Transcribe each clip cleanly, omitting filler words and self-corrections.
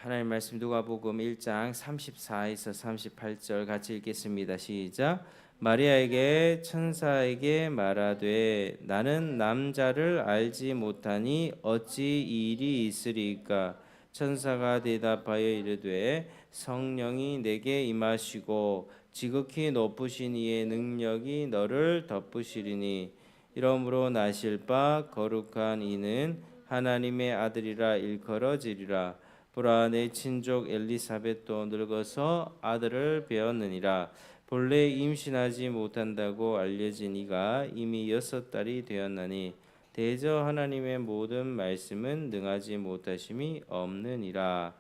하나님 말씀 누가복음 1장 34에서 38절 같이 읽겠습니다. 시작. 마리아에게 천사에게 말하되 나는 남자를 알지 못하니 어찌 이 일이 있으리까? 천사가 대답하여 이르되 성령이 내게 임하시고 지극히 높으신 이의 능력이 너를 덮으시리니 이러므로 나실 바 거룩한 이는 하나님의 아들이라 일컬어지리라. 보라 내 친족 엘리사벳도 늙어서 아들을 배었느니라. 본래 임신하지 못한다고 알려진 이가 이미 6달이 되었나니 대저 하나님의 모든 말씀은 능하지 못하심이 없느니라.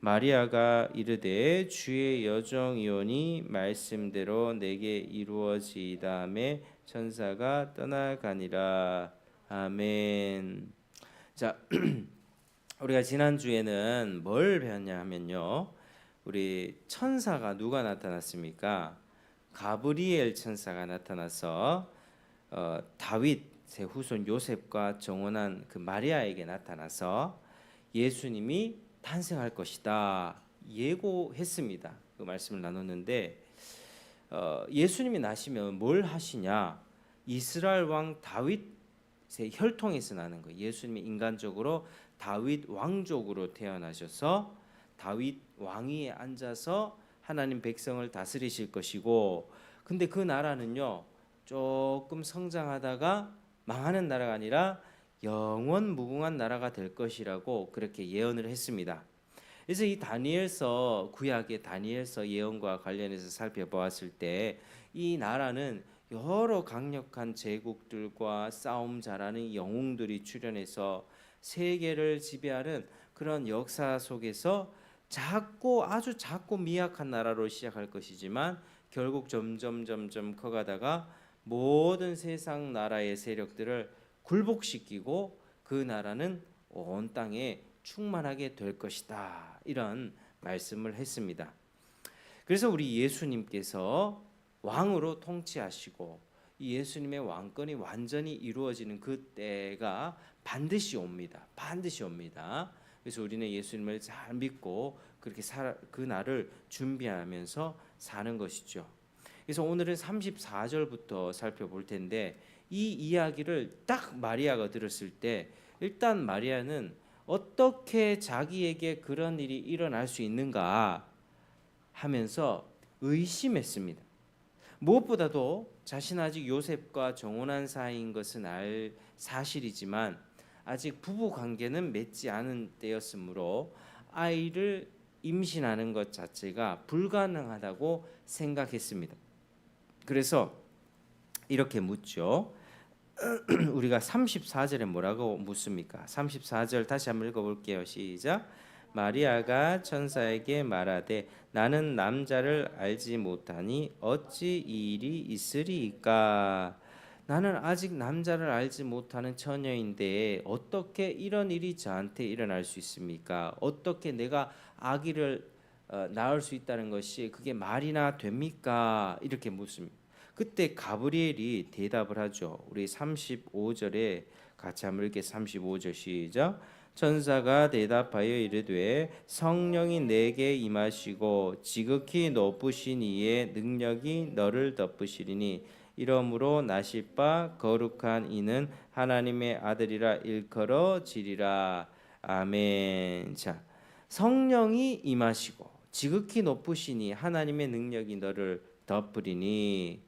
마리아가 이르되 주의 여종이오니 말씀대로 내게 이루어지이다매 천사가 떠나가니라. 아멘. 자, 우리가 지난주에는 뭘 배웠냐 하면요, 우리 천사가 누가 나타났습니까? 가브리엘 천사가 나타나서 다윗의 후손 요셉과 정혼한 그 마리아에게 나타나서 예수님이 탄생할 것이다 예고했습니다. 그 말씀을 나눴는데 예수님이 나시면 뭘 하시냐? 이스라엘 왕 다윗의 혈통에서 나는 거예요. 예수님이 인간적으로 다윗 왕족으로 태어나셔서 다윗 왕위에 앉아서 하나님 백성을 다스리실 것이고, 근데 그 나라는요 조금 성장하다가 망하는 나라가 아니라 영원 무궁한 나라가 될 것이라고 그렇게 예언을 했습니다. 그래서 이 다니엘서, 구약의 다니엘서 예언과 관련해서 살펴보았을 때 이 나라는 여러 강력한 제국들과 싸움 잘하는 영웅들이 출현해서 세계를 지배하는 그런 역사 속에서 아주 작고 미약한 나라로 시작할 것이지만 결국 점점 커가다가 모든 세상 나라의 세력들을 굴복시키고 그 나라는 온 땅에 충만하게 될 것이다, 이런 말씀을 했습니다. 그래서 우리 예수님께서 왕으로 통치하시고 이 예수님의 왕권이 완전히 이루어지는 그 때가 반드시 옵니다. 그래서 우리는 예수님을 잘 믿고 그렇게 그 날을 준비하면서 사는 것이죠. 그래서 오늘은 34절부터 살펴볼 텐데, 이 이야기를 딱 마리아가 들었을 때 일단 마리아는 어떻게 자기에게 그런 일이 일어날 수 있는가 하면서 의심했습니다. 무엇보다도 자신 아직 요셉과 정혼한 사이인 것은 사실이지만 아직 부부 관계는 맺지 않은 때였으므로 아이를 임신하는 것 자체가 불가능하다고 생각했습니다. 그래서 이렇게 묻죠. 우리가 34절에 뭐라고 묻습니까? 34절 다시 한번 읽어볼게요. 시작. 마리아가 천사에게 말하되 나는 남자를 알지 못하니 어찌 이 일이 있으리이까? 나는 아직 남자를 알지 못하는 처녀인데 어떻게 이런 일이 저한테 일어날 수 있습니까? 어떻게 내가 아기를 낳을 수 있다는 것이 그게 말이나 됩니까? 이렇게 묻습니다. 그때 가브리엘이 대답을 하죠. 우리 35절에 같이 한번 읽게. 35절 시작. 천사가 대답하여 이르되 성령이 내게 임하시고 지극히 높으신 이의 능력이 너를 덮으시리니 이러므로 나실 바 거룩한 이는 하나님의 아들이라 일컬어지리라. 아멘. 자, 성령이 임하시고 지극히 높으시니 하나님의 능력이 너를 덮으리니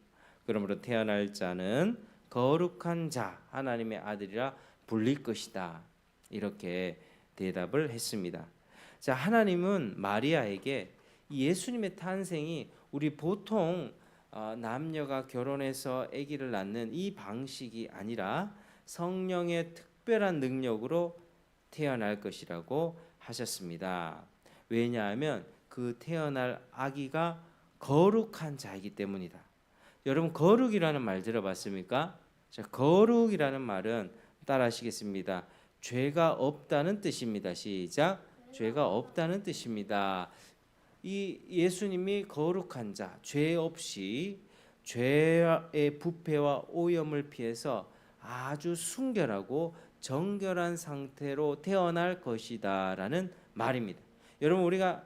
그러므로 태어날 자는 거룩한 자, 하나님의 아들이라 불릴 것이다, 이렇게 대답을 했습니다. 자, 하나님은 마리아에게 예수님의 탄생이 우리 보통 남녀가 결혼해서 아기를 낳는 이 방식이 아니라 성령의 특별한 능력으로 태어날 것이라고 하셨습니다. 왜냐하면 그 태어날 아기가 거룩한 자이기 때문이다. 여러분, 거룩이라는 말 들어봤습니까? 자, 거룩이라는 말은 따라하시겠습니다. 죄가 없다는 뜻입니다. 시작. 죄가 없다는 뜻입니다. 이 예수님이 거룩한 자, 죄 없이 죄의 부패와 오염을 피해서 아주 순결하고 정결한 상태로 태어날 것이다라는 말입니다. 여러분 우리가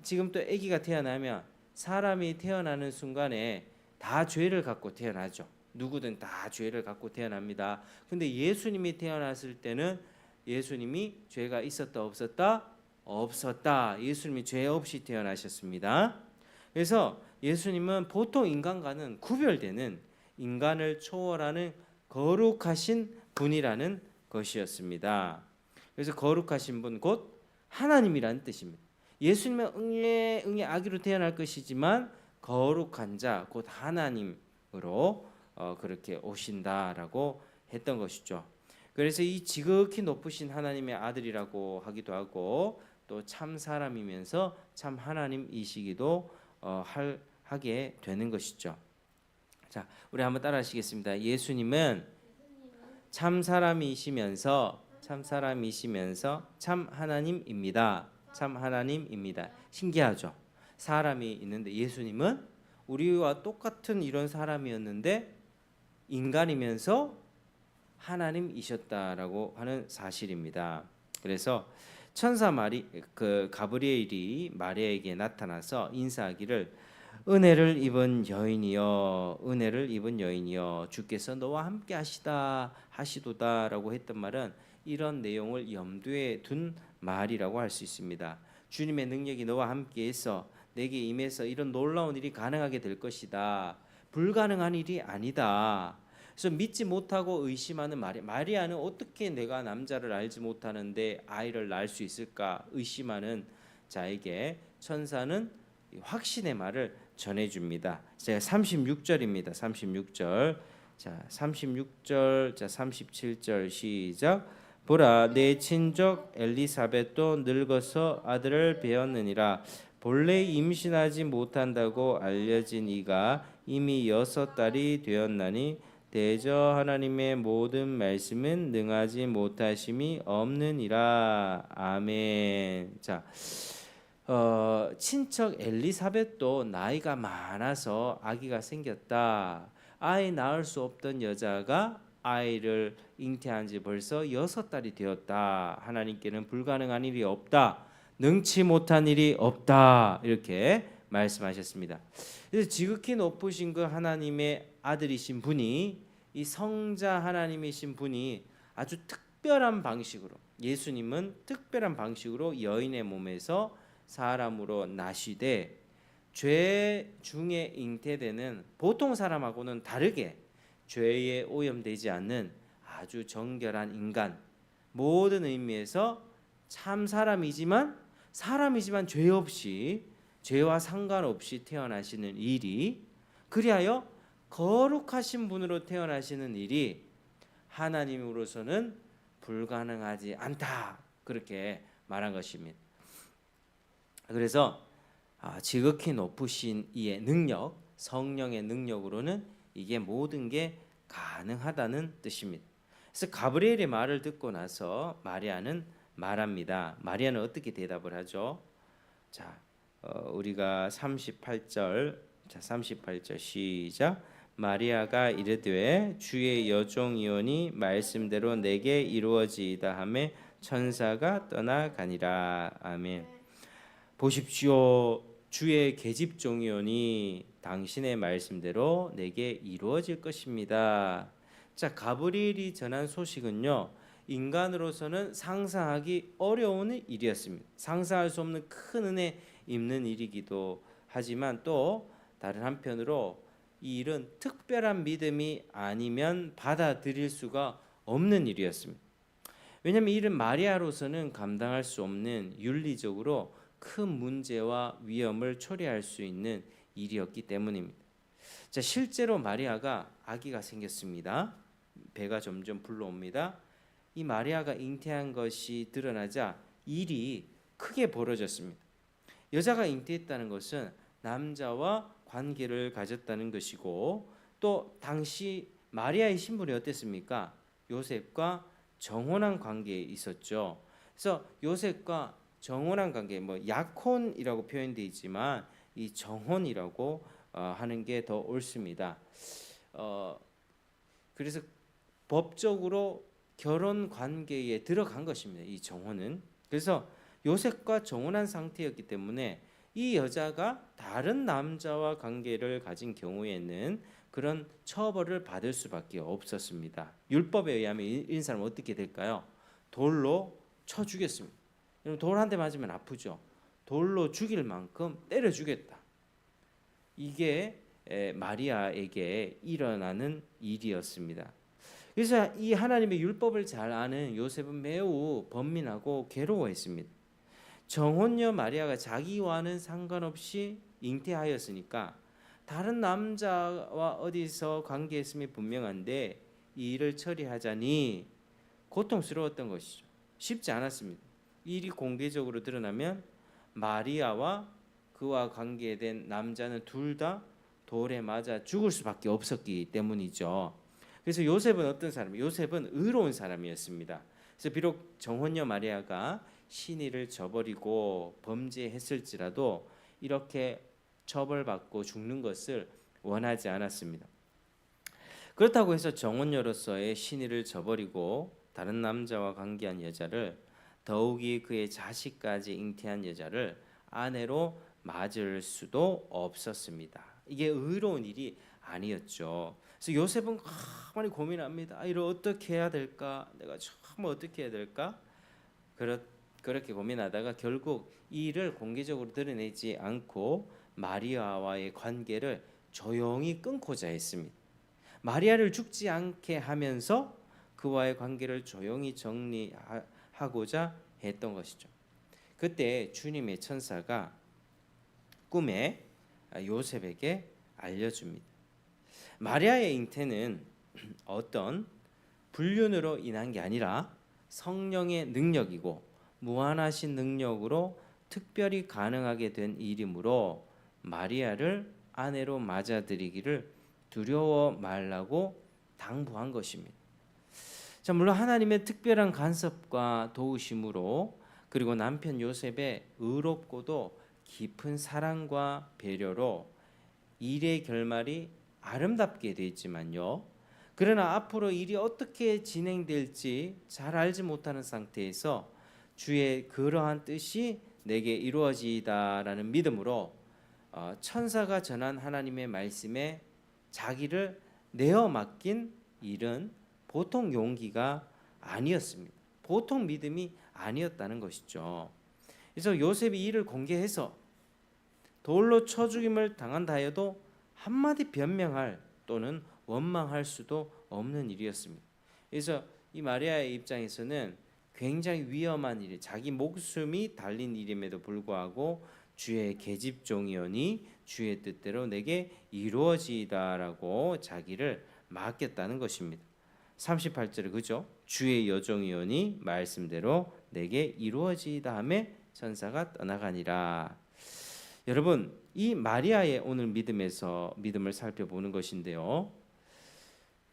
지금 또 아기가 태어나면 사람이 태어나는 순간에 다 죄를 갖고 태어나죠. 누구든 다 죄를 갖고 태어납니다. 근데 예수님이 태어났을 때는 예수님이 죄가 있었다 없었다? 없었다. 예수님이 죄 없이 태어나셨습니다. 그래서 예수님은 보통 인간과는 구별되는 인간을 초월하는 거룩하신 분이라는 것이었습니다. 그래서 거룩하신 분 곧 하나님이라는 뜻입니다. 예수님은 응애 아기로 태어날 것이지만 거룩한 자 곧 하나님으로 그렇게 오신다라고 했던 것이죠. 그래서 이 지극히 높으신 하나님의 아들이라고 하기도 하고 또 참 사람이면서 참 하나님이시기도 하게 되는 것이죠. 자, 우리 한번 따라하시겠습니다. 예수님은 참 사람이시면서 참 하나님입니다. 참 하나님입니다. 신기하죠? 사람이 있는데 예수님은 우리와 똑같은 이런 사람이었는데 인간이면서 하나님이셨다라고 하는 사실입니다. 그래서 천사 가브리엘이 마리아에게 나타나서 인사하기를 은혜를 입은 여인이여 주께서 너와 함께 하시도다라고 했던 말은 이런 내용을 염두에 둔 말이라고 할 수 있습니다. 주님의 능력이 너와 함께해서 내게 임해서 이런 놀라운 일이 가능하게 될 것이다. 불가능한 일이 아니다. 그래서 믿지 못하고 의심하는 마리아는 어떻게 내가 남자를 알지 못하는데 아이를 낳을 수 있을까 의심하는 자에게 천사는 확신의 말을 전해줍니다. 제가 36절입니다. 36절. 자, 36절, 자, 37절 시작. 보라, 내 친족 엘리사벳도 늙어서 아들을 배었느니라. 본래 임신하지 못한다고 알려진 이가 이미 6달이 되었나니 대저 하나님의 모든 말씀은 능하지 못하심이 없느니라. 아멘. 자, 친척 엘리사벳도 나이가 많아서 아기가 생겼다. 아이 낳을 수 없던 여자가 아이를 잉태한 지 벌써 6달이 되었다. 하나님께는 불가능한 일이 없다. 능치 못한 일이 없다. 이렇게 말씀하셨습니다. 그래서 지극히 높으신 그 하나님의 아들이신 분이 이 성자 하나님이신 분이 아주 특별한 방식으로 예수님은 특별한 방식으로 여인의 몸에서 사람으로 나시되 죄 중에 잉태되는 보통 사람하고는 다르게 죄에 오염되지 않는 아주 정결한 인간, 모든 의미에서 참 사람이지만 죄 없이 죄와 상관없이 태어나시는 일이 그리하여 거룩하신 분으로 태어나시는 일이 하나님으로서는 불가능하지 않다. 그렇게 말한 것입니다. 그래서 지극히 높으신 이의 능력, 성령의 능력으로는 이게 모든 게 가능하다는 뜻입니다. 그래서 가브리엘의 말을 듣고 나서 마리아는 말합니다. 마리아는 어떻게 대답을 하죠? 자, 우리가 38절, 자 38절 시작. 마리아가 이르되 주의 여종이오니 말씀대로 내게 이루어지이다 하며 천사가 떠나가니라. 아멘. 보십시오. 주의 계집종이오니 당신의 말씀대로 내게 이루어질 것입니다. 자, 가브리엘이 전한 소식은요, 인간으로서는 상상하기 어려운 일이었습니다. 상상할 수 없는 큰 은혜 입는 일이기도 하지만 또 다른 한편으로 이 일은 특별한 믿음이 아니면 받아들일 수가 없는 일이었습니다. 왜냐하면 이 일은 마리아로서는 감당할 수 없는 윤리적으로 큰 문제와 위험을 초래할 수 있는 일이었기 때문입니다. 자, 실제로 마리아가 아기가 생겼습니다. 배가 점점 불러옵니다. 이 마리아가 잉태한 것이 드러나자 일이 크게 벌어졌습니다. 여자가 잉태했다는 것은 남자와 관계를 가졌다는 것이고 또 당시 마리아의 신분이 어땠습니까? 요셉과 정혼한 관계에 있었죠. 그래서 요셉과 정혼한 관계, 약혼이라고 표현되어 있지만 이 정혼이라고 하는 게 더 옳습니다. 그래서 법적으로 결혼 관계에 들어간 것입니다. 이 정혼은. 그래서 요셉과 정혼한 상태였기 때문에 이 여자가 다른 남자와 관계를 가진 경우에는 그런 처벌을 받을 수밖에 없었습니다. 율법에 의하면 이 사람은 어떻게 될까요? 돌로 쳐 죽였습니다. 여러분 돌 한 대 맞으면 아프죠. 돌로 죽일 만큼 때려 주겠다. 이게 마리아에게 일어나는 일이었습니다. 그래서 이 하나님의 율법을 잘 아는 요셉은 매우 번민하고 괴로워했습니다. 정혼녀 마리아가 자기와는 상관없이 잉태하였으니까 다른 남자와 어디서 관계했음이 분명한데 이 일을 처리하자니 고통스러웠던 것이죠. 쉽지 않았습니다. 이 일이 공개적으로 드러나면 마리아와 그와 관계된 남자는 둘 다 돌에 맞아 죽을 수밖에 없었기 때문이죠. 그래서 요셉은 어떤 사람이에요? 요셉은 의로운 사람이었습니다. 그래서 비록 정혼녀 마리아가 신의를 저버리고 범죄했을지라도 이렇게 처벌받고 죽는 것을 원하지 않았습니다. 그렇다고 해서 정혼녀로서의 신의를 저버리고 다른 남자와 관계한 여자를, 더욱이 그의 자식까지 잉태한 여자를 아내로 맞을 수도 없었습니다. 이게 의로운 일이 아니었죠. 그래서 요셉은 가만히 고민합니다. 이를 어떻게 해야 될까? 내가 정말 어떻게 해야 될까? 그렇게 고민하다가 결국 이 일을 공개적으로 드러내지 않고 마리아와의 관계를 조용히 끊고자 했습니다. 마리아를 죽지 않게 하면서 그와의 관계를 조용히 정리하고자 했던 것이죠. 그때 주님의 천사가 꿈에 요셉에게 알려줍니다. 마리아의 잉태는 어떤 불륜으로 인한 게 아니라 성령의 능력이고 무한하신 능력으로 특별히 가능하게 된 일이므로 마리아를 아내로 맞아들이기를 두려워 말라고 당부한 것입니다. 자, 물론 하나님의 특별한 간섭과 도우심으로 그리고 남편 요셉의 의롭고도 깊은 사랑과 배려로 일의 결말이 아름답게 되었지만요. 그러나 앞으로 일이 어떻게 진행될지 잘 알지 못하는 상태에서 주의 그러한 뜻이 내게 이루어지다라는 믿음으로 천사가 전한 하나님의 말씀에 자기를 내어 맡긴 일은 보통 용기가 아니었습니다. 보통 믿음이 아니었다는 것이죠. 그래서 요셉이 이를 공개해서 돌로 쳐 죽임을 당한다 해도 한마디 변명할 또는 원망할 수도 없는 일이었습니다. 그래서 이 마리아의 입장에서는 굉장히 위험한 일, 자기 목숨이 달린 일임에도 불구하고 주의 계집종이오니 주의 뜻대로 내게 이루어지이다라고 자기를 맡겼다는 것입니다. 38절에 그죠? 주의 여종이오니 말씀대로 내게 이루어지이다 하며 천사가 떠나가니라. 여러분, 이 마리아의 오늘 믿음을 살펴보는 것인데요.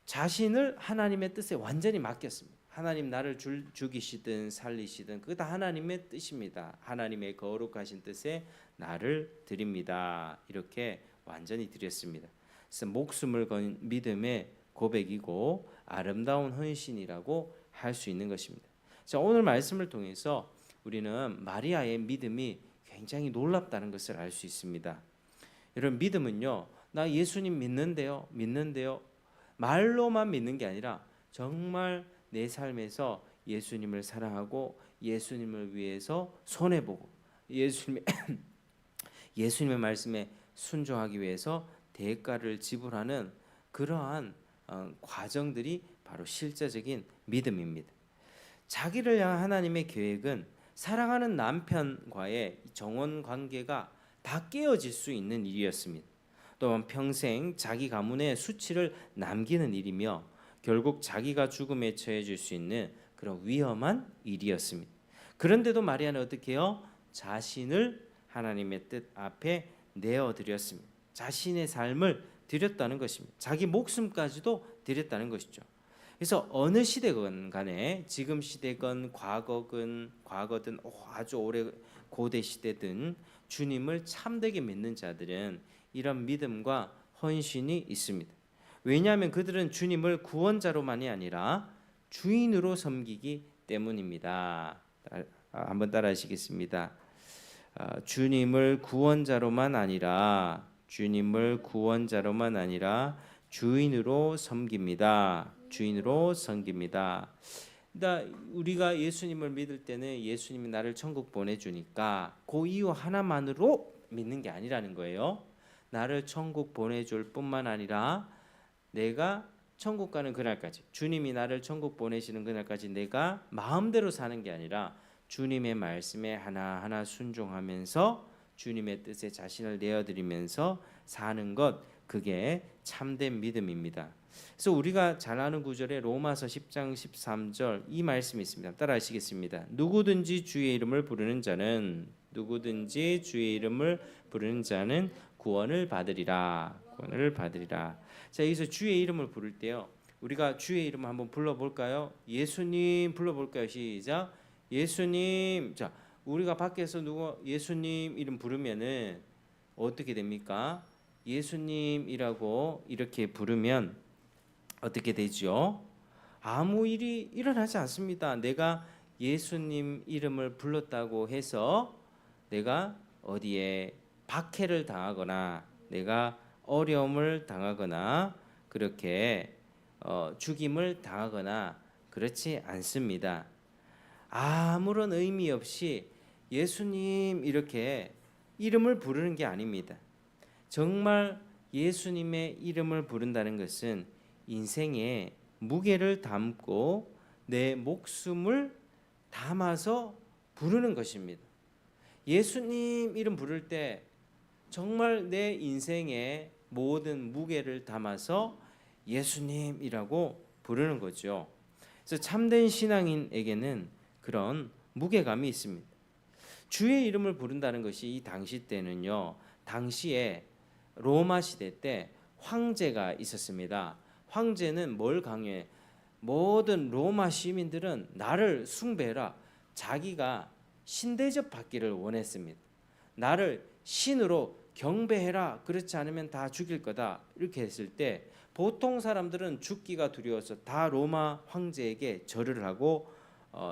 자신을 하나님의 뜻에 완전히 맡겼습니다. 하나님 나를 죽이시든 살리시든 그거 다 하나님의 뜻입니다. 하나님의 거룩하신 뜻에 나를 드립니다. 이렇게 완전히 드렸습니다. 그래서 목숨을 건 믿음의 고백이고 아름다운 헌신이라고 할 수 있는 것입니다. 자, 오늘 말씀을 통해서 우리는 마리아의 믿음이 굉장히 놀랍다는 것을 알 수 있습니다. 여러분, 믿음은요, 나 예수님 믿는데요, 말로만 믿는 게 아니라 정말 내 삶에서 예수님을 사랑하고 예수님을 위해서 손해보고 예수님의 말씀에 순종하기 위해서 대가를 지불하는 그러한 과정들이 바로 실제적인 믿음입니다. 자기를 향한 하나님의 계획은 사랑하는 남편과의 정원 관계가 다 깨어질 수 있는 일이었습니다. 또한 평생 자기 가문의 수치를 남기는 일이며 결국 자기가 죽음에 처해질 수 있는 그런 위험한 일이었습니다. 그런데도 마리아는 어떻게 해요? 자신을 하나님의 뜻 앞에 내어드렸습니다. 자신의 삶을 드렸다는 것입니다. 자기 목숨까지도 드렸다는 것이죠. 그래서 어느 시대건 간에 지금 시대건 과거든 아주 오래 고대 시대든 주님을 참되게 믿는 자들은 이런 믿음과 헌신이 있습니다. 왜냐하면 그들은 주님을 구원자로만이 아니라 주인으로 섬기기 때문입니다. 한번 따라하시겠습니다. 주님을 구원자로만 아니라 주인으로 섬깁니다. 주인으로 섬깁니다. 그러니까 우리가 예수님을 믿을 때는 예수님이 나를 천국 보내주니까 그 이유 하나만으로 믿는 게 아니라는 거예요. 나를 천국 보내줄 뿐만 아니라 내가 천국 가는 그날까지, 주님이 나를 천국 보내시는 그날까지 내가 마음대로 사는 게 아니라 주님의 말씀에 하나하나 순종하면서 주님의 뜻에 자신을 내어드리면서 사는 것, 그게 참된 믿음입니다. 그래서 우리가 잘 아는 구절에 로마서 10장 13절 이 말씀이 있습니다. 따라하시겠습니다. 누구든지 주의 이름을 부르는 자는 구원을 받으리라. 자, 여기서 주의 이름을 부를 때요, 우리가 주의 이름을 한번 불러볼까요? 예수님 불러볼까요? 시작. 예수님. 자, 우리가 밖에서 누구 예수님 이름 부르면은 어떻게 됩니까? 예수님이라고 이렇게 부르면 어떻게 되죠? 아무 일이 일어나지 않습니다. 내가 예수님 이름을 불렀다고 해서 내가 어디에 박해를 당하거나 내가 어려움을 당하거나 그렇게 죽임을 당하거나 그렇지 않습니다. 아무런 의미 없이 예수님 이렇게 이름을 부르는 게 아닙니다. 정말 예수님의 이름을 부른다는 것은 인생에 무게를 담고 내 목숨을 담아서 부르는 것입니다. 예수님 이름 부를 때 정말 내 인생에 모든 무게를 담아서 예수님이라고 부르는 거죠. 그래서 참된 신앙인에게는 그런 무게감이 있습니다. 주의 이름을 부른다는 것이 이 당시 때는요, 당시에 로마 시대 때 황제가 있었습니다. 황제는 뭘 강요해? 모든 로마 시민들은 나를 숭배해라. 자기가 신대접 받기를 원했습니다. 나를 신으로 경배해라. 그렇지 않으면 다 죽일 거다. 이렇게 했을 때 보통 사람들은 죽기가 두려워서 다 로마 황제에게 절을 하고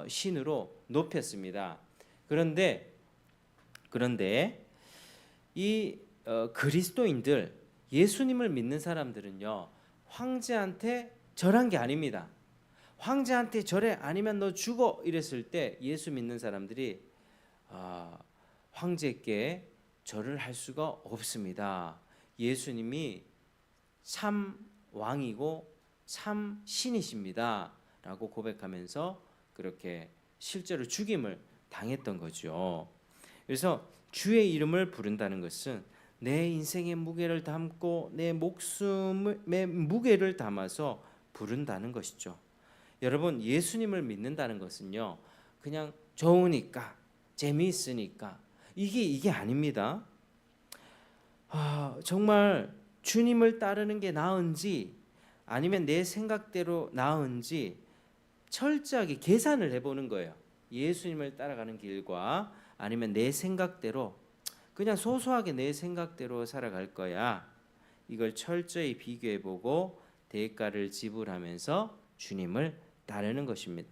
신으로 높였습니다. 그런데 이 그리스도인들, 예수님을 믿는 사람들은요, 황제한테 절한 게 아닙니다. 황제한테 절해, 아니면 너 죽어, 이랬을 때 예수 믿는 사람들이 황제께 절을 할 수가 없습니다. 예수님이 참 왕이고 참 신이십니다 라고 고백하면서 그렇게 실제로 죽임을 당했던 거죠. 그래서 주의 이름을 부른다는 것은 내 인생의 무게를 담고 내 목숨의 무게를 담아서 부른다는 것이죠. 여러분, 예수님을 믿는다는 것은요, 그냥 좋으니까, 재미있으니까, 이게 아닙니다. 정말 주님을 따르는 게 나은지 아니면 내 생각대로 나은지 철저하게 계산을 해보는 거예요. 예수님을 따라가는 길과 아니면 내 생각대로, 그냥 소소하게 내 생각대로 살아갈 거야. 이걸 철저히 비교해보고 대가를 지불하면서 주님을 따르는 것입니다.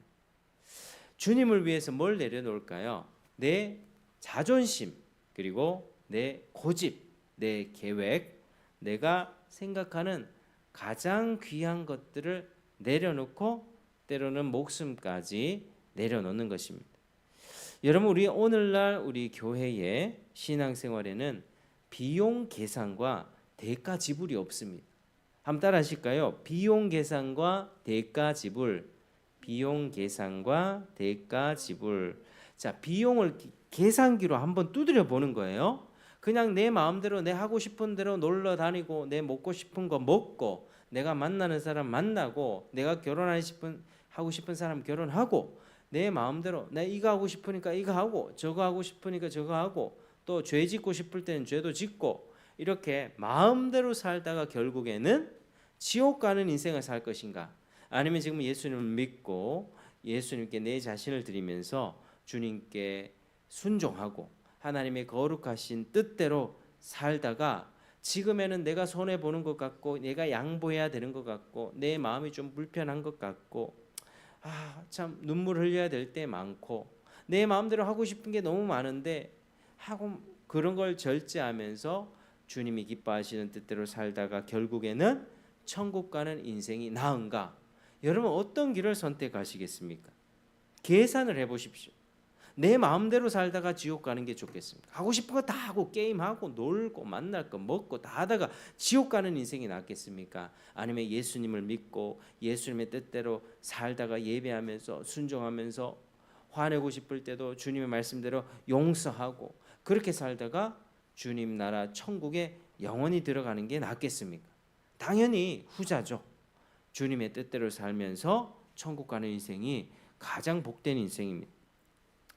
주님을 위해서 뭘 내려놓을까요? 내 자존심, 그리고 내 고집, 내 계획, 내가 생각하는 가장 귀한 것들을 내려놓고 때로는 목숨까지 내려놓는 것입니다. 여러분, 우리 오늘날 우리 교회의 신앙생활에는 비용 계산과 대가 지불이 없습니다. 한번 따라 하실까요? 비용 계산과 대가 지불. 자, 비용을 계산기로 한번 두드려 보는 거예요. 그냥 내 마음대로 내 하고 싶은 대로 놀러 다니고 내 먹고 싶은 거 먹고 내가 만나는 사람 만나고 내가 하고 싶은 사람 결혼하고 내 마음대로 내 이거 하고 싶으니까 이거 하고 저거 하고 싶으니까 저거 하고 또 죄 짓고 싶을 때는 죄도 짓고 이렇게 마음대로 살다가 결국에는 지옥 가는 인생을 살 것인가, 아니면 지금 예수님을 믿고 예수님께 내 자신을 드리면서 주님께 순종하고 하나님의 거룩하신 뜻대로 살다가 지금에는 내가 손해 보는 것 같고 내가 양보해야 되는 것 같고 내 마음이 좀 불편한 것 같고 참 눈물 흘려야 될 때 많고 내 마음대로 하고 싶은 게 너무 많은데 하고 그런 걸 절제하면서 주님이 기뻐하시는 뜻대로 살다가 결국에는 천국 가는 인생이 나은가? 여러분 어떤 길을 선택하시겠습니까? 계산을 해보십시오. 내 마음대로 살다가 지옥 가는 게 좋겠습니까? 하고 싶은 거 다 하고 게임하고 놀고 만날 거 먹고 다 하다가 지옥 가는 인생이 낫겠습니까? 아니면 예수님을 믿고 예수님의 뜻대로 살다가 예배하면서 순종하면서 화내고 싶을 때도 주님의 말씀대로 용서하고 그렇게 살다가 주님 나라 천국에 영원히 들어가는 게 낫겠습니까? 당연히 후자죠. 주님의 뜻대로 살면서 천국 가는 인생이 가장 복된 인생입니다.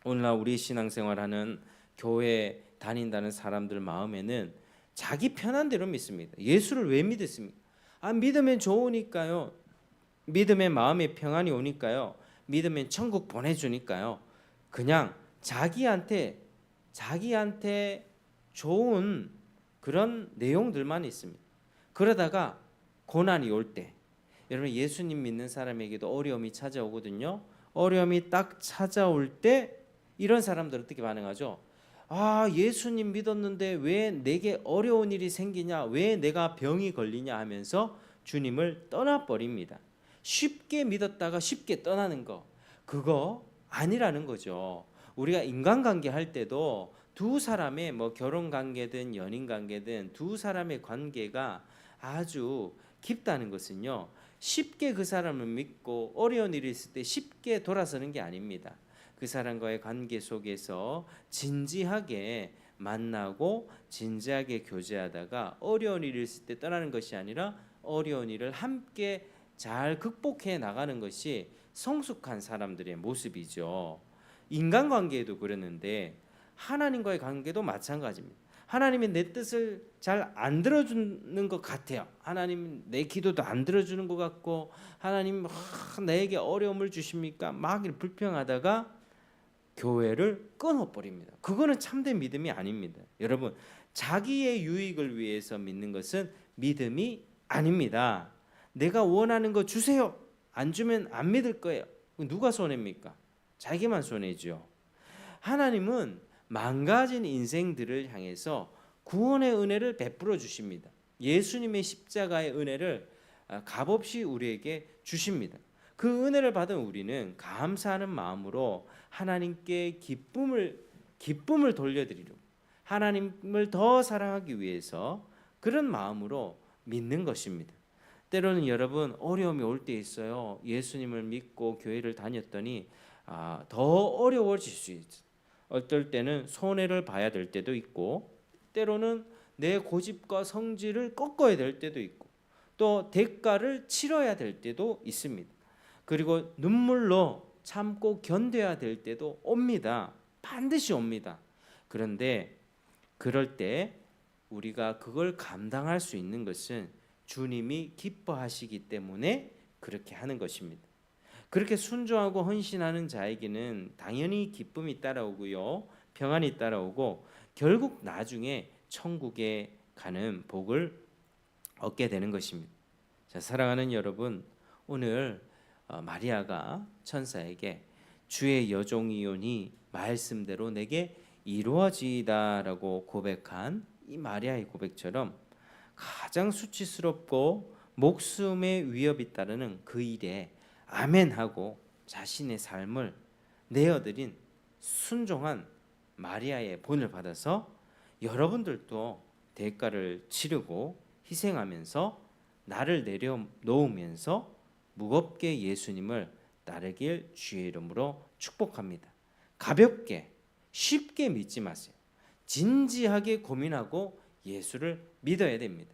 오늘날 우리 신앙생활하는 교회 다닌다는 사람들 마음에는 자기 편한 대로 믿습니다. 예수를 왜 믿습니까? 믿으면 좋으니까요. 믿으면 마음의 평안이 오니까요. 믿으면 천국 보내주니까요. 그냥 자기한테 좋은 그런 내용들만 있습니다. 그러다가 고난이 올 때, 여러분 예수님 믿는 사람에게도 어려움이 찾아오거든요. 어려움이 딱 찾아올 때 이런 사람들 어떻게 반응하죠? 예수님 믿었는데 왜 내게 어려운 일이 생기냐? 왜 내가 병이 걸리냐 하면서 주님을 떠나버립니다. 쉽게 믿었다가 쉽게 떠나는 거, 그거 아니라는 거죠. 우리가 인간관계 할 때도 두 사람의 결혼 관계든 연인 관계든 두 사람의 관계가 아주 깊다는 것은요, 쉽게 그 사람을 믿고 어려운 일이 있을 때 쉽게 돌아서는 게 아닙니다. 그 사람과의 관계 속에서 진지하게 만나고 진지하게 교제하다가 어려운 일이 있을 때 떠나는 것이 아니라 어려운 일을 함께 잘 극복해 나가는 것이 성숙한 사람들의 모습이죠. 인간관계에도 그러는데 하나님과의 관계도 마찬가지입니다. 하나님이 내 뜻을 잘 안 들어주는 것 같아요. 하나님 내 기도도 안 들어주는 것 같고 하나님 나에게 어려움을 주십니까? 막 불평하다가 교회를 끊어버립니다. 그거는 참된 믿음이 아닙니다. 여러분 자기의 유익을 위해서 믿는 것은 믿음이 아닙니다. 내가 원하는 거 주세요. 안 주면 안 믿을 거예요. 누가 손해입니까? 자기만 손해죠. 하나님은 망가진 인생들을 향해서 구원의 은혜를 베풀어 주십니다. 예수님의 십자가의 은혜를 값없이 우리에게 주십니다. 그 은혜를 받은 우리는 감사하는 마음으로 하나님께 기쁨을 돌려드리려고 하나님을 더 사랑하기 위해서 그런 마음으로 믿는 것입니다. 때로는 여러분 어려움이 올 때 있어요. 예수님을 믿고 교회를 다녔더니 더 어려워질 수 있어요. 어떨 때는 손해를 봐야 될 때도 있고 때로는 내 고집과 성질을 꺾어야 될 때도 있고 또 대가를 치러야 될 때도 있습니다. 그리고 눈물로 참고 견뎌야 될 때도 옵니다. 반드시 옵니다. 그런데 그럴 때 우리가 그걸 감당할 수 있는 것은 주님이 기뻐하시기 때문에 그렇게 하는 것입니다. 그렇게 순종하고 헌신하는 자에게는 당연히 기쁨이 따라오고요, 평안이 따라오고 결국 나중에 천국에 가는 복을 얻게 되는 것입니다. 자, 사랑하는 여러분, 오늘 마리아가 천사에게 주의 여종이오니 말씀대로 내게 이루어지이다라고 고백한 이 마리아의 고백처럼 가장 수치스럽고 목숨에 위협이 따르는 그 일에 아멘하고 자신의 삶을 내어드린 순종한 마리아의 본을 받아서 여러분들도 대가를 치르고 희생하면서 나를 내려놓으면서 무겁게 예수님을 따르길 주의 이름으로 축복합니다. 가볍게 쉽게 믿지 마세요. 진지하게 고민하고 예수를 믿어야 됩니다.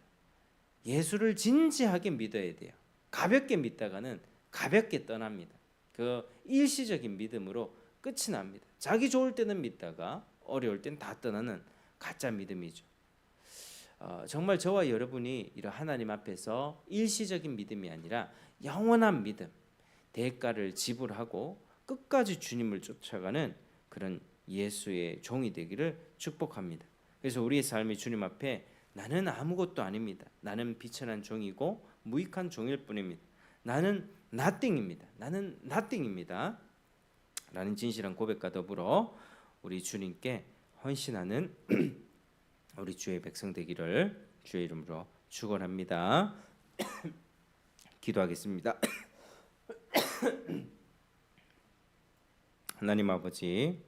예수를 진지하게 믿어야 돼요. 가볍게 믿다가는 가볍게 떠납니다. 그 일시적인 믿음으로 끝이 납니다. 자기 좋을 때는 믿다가 어려울 때는 다 떠나는 가짜 믿음이죠. 정말 저와 여러분이 이런 하나님 앞에서 일시적인 믿음이 아니라 영원한 믿음, 대가를 지불하고 끝까지 주님을 쫓아가는 그런 예수의 종이 되기를 축복합니다. 그래서 우리의 삶이 주님 앞에 나는 아무것도 아닙니다. 나는 비천한 종이고 무익한 종일 뿐입니다. 나는 nothing입니다. 라는 진실한 고백과 더불어 우리 주님께 헌신하는 우리 주의 백성 되기를 주의 이름으로 축원합니다. 기도하겠습니다. 하나님 아버지,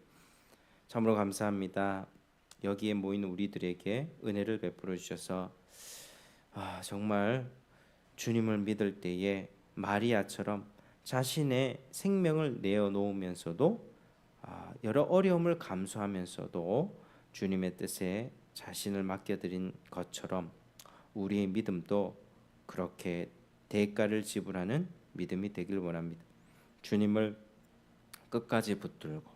참으로 감사합니다. 여기에 모인 우리들에게 은혜를 베풀어 주셔서 정말 주님을 믿을 때에 마리아처럼 자신의 생명을 내어놓으면서도 여러 어려움을 감수하면서도 주님의 뜻에 자신을 맡겨드린 것처럼 우리의 믿음도 그렇게 대가를 지불하는 믿음이 되길 원합니다. 주님을 끝까지 붙들고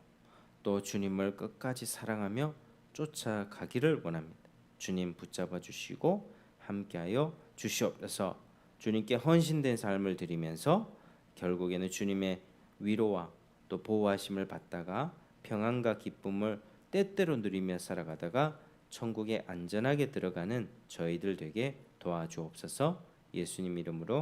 또 주님을 끝까지 사랑하며 쫓아가기를 원합니다. 주님 붙잡아 주시고 함께하여 주시옵소서. 주님께 헌신된 삶을 드리면서 결국에는 주님의 위로와 또 보호하심을 받다가 평안과 기쁨을 때때로 누리며 살아가다가 천국에 안전하게 들어가는 저희들 되게 도와주옵소서. 예수님 이름으로